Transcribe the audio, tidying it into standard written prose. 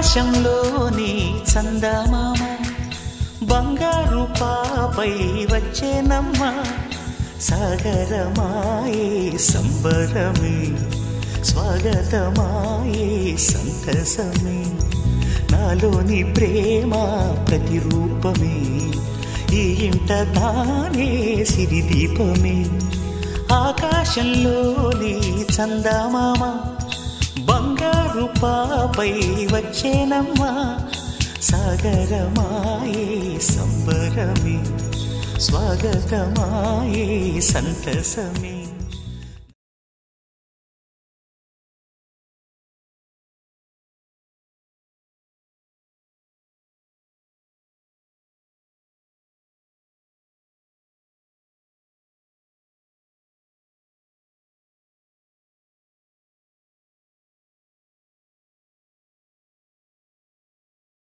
ఆకాశంలోని చందమామ బంగారు పాపై వచ్చేనమ్మ సాగరమాయే సంబరమే స్వాగతమాయే సంతసమే నాలోని ప్రేమ ప్రతిరూపమే ఈ ఇంట తానే సిరిదీపమే ఆకాశంలోని చందమామ బంగారు పాపై వచ్చేనమ్మా సాగరమాయే సంబరమే స్వాగతమాయే సంతసమే